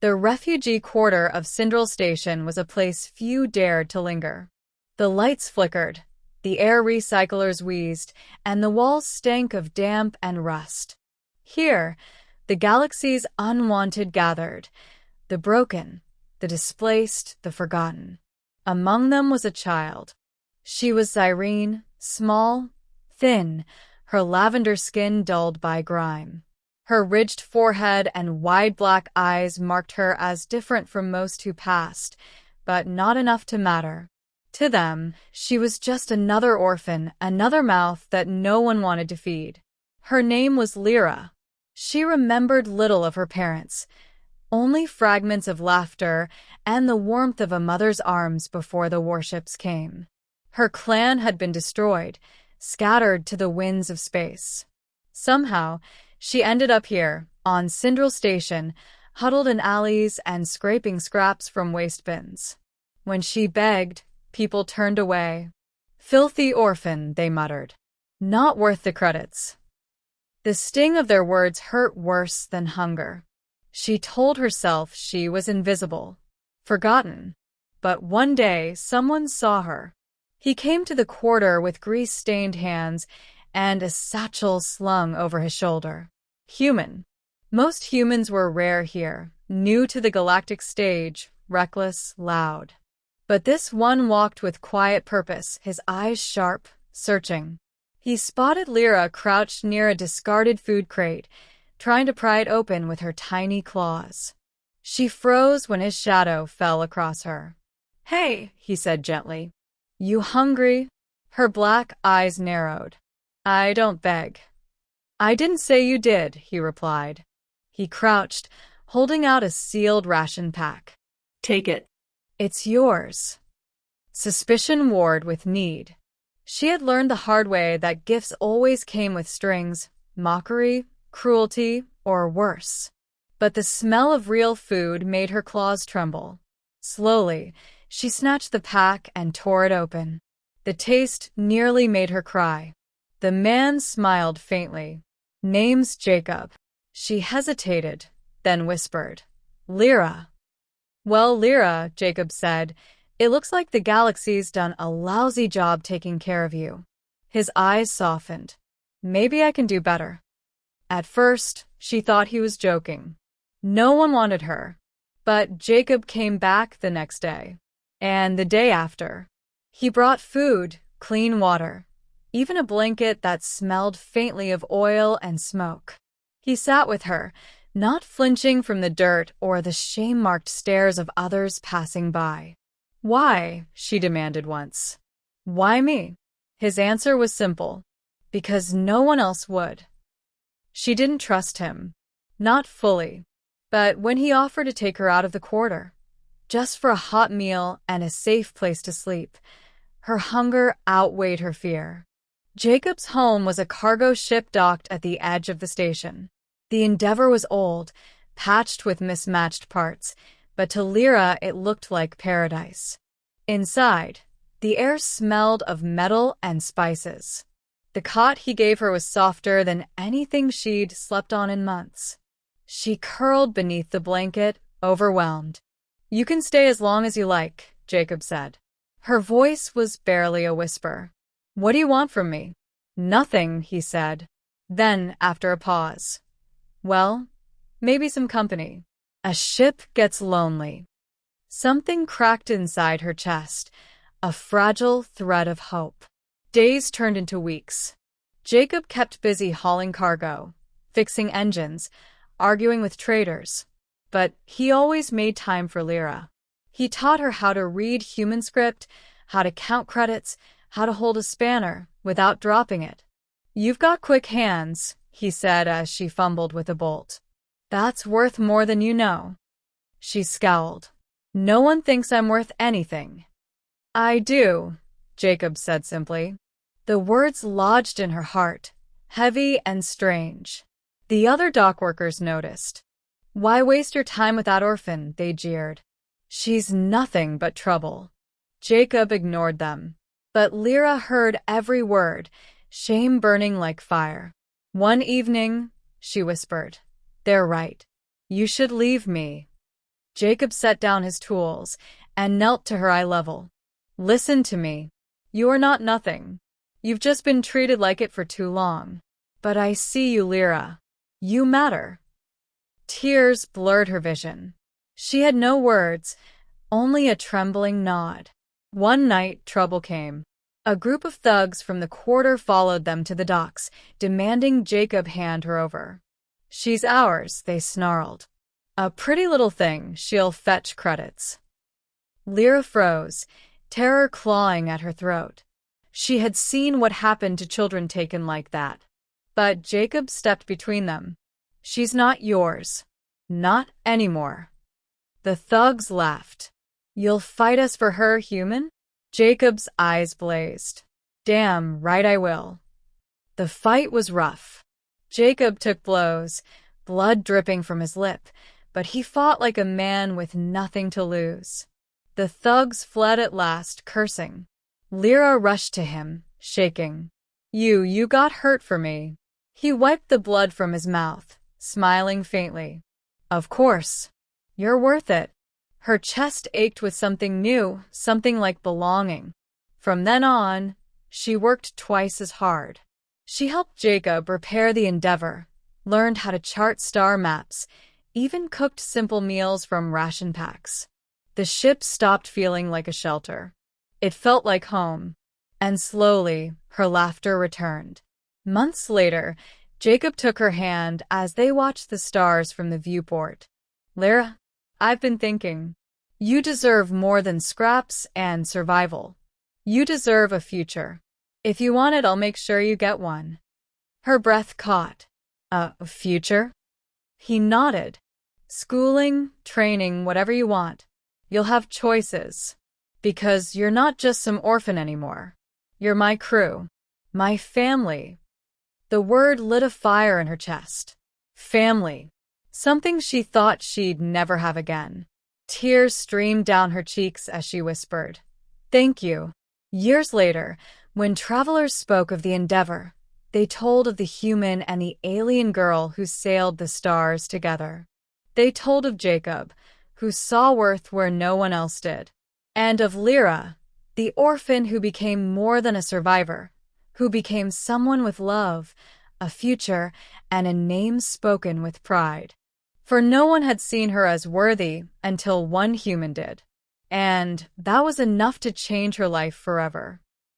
The refugee quarter of Cindral Station was a place few dared to linger. The lights flickered, the air recyclers wheezed, and the walls stank of damp and rust. Here, the galaxy's unwanted gathered, the broken, the displaced, the forgotten. Among them was a child. She was Cyrene, small, thin, her lavender skin dulled by grime. Her ridged forehead and wide black eyes marked her as different from most who passed, but not enough to matter. To them, she was just another orphan, another mouth that no one wanted to feed. Her name was Lira. She remembered little of her parents, only fragments of laughter and the warmth of a mother's arms before the warships came. Her clan had been destroyed, scattered to the winds of space. Somehow, she ended up here, on Cindral Station, huddled in alleys and scraping scraps from waste bins. When she begged, people turned away. "Filthy orphan," they muttered. "Not worth the credits." The sting of their words hurt worse than hunger. She told herself she was invisible, forgotten. But one day, someone saw her. He came to the quarter with grease-stained hands and a satchel slung over his shoulder. Human. Most humans were rare here, new to the galactic stage, reckless, loud. But this one walked with quiet purpose, his eyes sharp, searching. He spotted Lira crouched near a discarded food crate, trying to pry it open with her tiny claws. She froze when his shadow fell across her. "Hey," he said gently. "You hungry?" Her black eyes narrowed. "I don't beg." "I didn't say you did," he replied. He crouched, holding out a sealed ration pack. "Take it." "It's yours." Suspicion warred with need. She had learned the hard way that gifts always came with strings, mockery, cruelty, or worse. But the smell of real food made her claws tremble. Slowly, she snatched the pack and tore it open. The taste nearly made her cry. The man smiled faintly. "Name's Jacob." She hesitated, then whispered, "Lira." "Well, Lira," Jacob said, "it looks like the galaxy's done a lousy job taking care of you." His eyes softened. "Maybe I can do better." At first, she thought he was joking. No one wanted her. But Jacob came back the next day. And the day after. He brought food, clean water, even a blanket that smelled faintly of oil and smoke. He sat with her, not flinching from the dirt or the shame-marked stares of others passing by. "Why?" she demanded once. "Why me?" His answer was simple. Because no one else would. She didn't trust him. Not fully. But when he offered to take her out of the quarter, just for a hot meal and a safe place to sleep, her hunger outweighed her fear. Jacob's home was a cargo ship docked at the edge of the station. The Endeavor was old, patched with mismatched parts, but to Lira it looked like paradise. Inside, the air smelled of metal and spices. The cot he gave her was softer than anything she'd slept on in months. She curled beneath the blanket, overwhelmed. "You can stay as long as you like," Jacob said. Her voice was barely a whisper. "What do you want from me?" "Nothing," he said. Then, after a pause, "Well, maybe some company. A ship gets lonely." Something cracked inside her chest, a fragile thread of hope. Days turned into weeks. Jacob kept busy hauling cargo, fixing engines, arguing with traders. But he always made time for Lira. He taught her how to read human script, how to count credits, how to hold a spanner without dropping it. "You've got quick hands," he said as she fumbled with a bolt. "That's worth more than you know." She scowled. "No one thinks I'm worth anything." "I do," Jacob said simply. The words lodged in her heart, heavy and strange. The other dockworkers noticed. "Why waste your time with that orphan?" they jeered. "She's nothing but trouble." Jacob ignored them. But Lira heard every word, shame burning like fire. "One evening," she whispered, "they're right. You should leave me." Jacob set down his tools and knelt to her eye level. Listen to me. You are not nothing. You've just been treated like it for too long. But I see you, Lira. You matter. Tears blurred her vision. She had no words, only a trembling nod. One night, trouble came. A group of thugs from the quarter followed them to the docks, demanding Jacob hand her over. She's ours, they snarled. A pretty little thing, she'll fetch credits. Lira froze, terror clawing at her throat. She had seen what happened to children taken like that. But Jacob stepped between them. She's not yours. Not anymore. The thugs laughed. You'll fight us for her, human? Jacob's eyes blazed. Damn right I will. The fight was rough. Jacob took blows, blood dripping from his lip, but he fought like a man with nothing to lose. The thugs fled at last, cursing. Lira rushed to him, shaking. You got hurt for me. He wiped the blood from his mouth, smiling faintly. Of course. You're worth it. Her chest ached with something new, something like belonging. From then on, she worked twice as hard. She helped Jacob repair the Endeavor, learned how to chart star maps, even cooked simple meals from ration packs. The ship stopped feeling like a shelter. It felt like home. And slowly, her laughter returned. Months later, Jacob took her hand as they watched the stars from the viewport. Lira, I've been thinking. You deserve more than scraps and survival. You deserve a future. If you want it, I'll make sure you get one. Her breath caught. A future? He nodded. Schooling, training, whatever you want. You'll have choices. Because you're not just some orphan anymore. You're my crew. My family. The word lit a fire in her chest. Family. Something she thought she'd never have again. Tears streamed down her cheeks as she whispered, "Thank you." Years later, when travelers spoke of the Endeavor, they told of the human and the alien girl who sailed the stars together. They told of Jacob, who saw worth where no one else did. And of Lira, the orphan who became more than a survivor, who became someone with love, a future, and a name spoken with pride. For no one had seen her as worthy until one human did. And that was enough to change her life forever.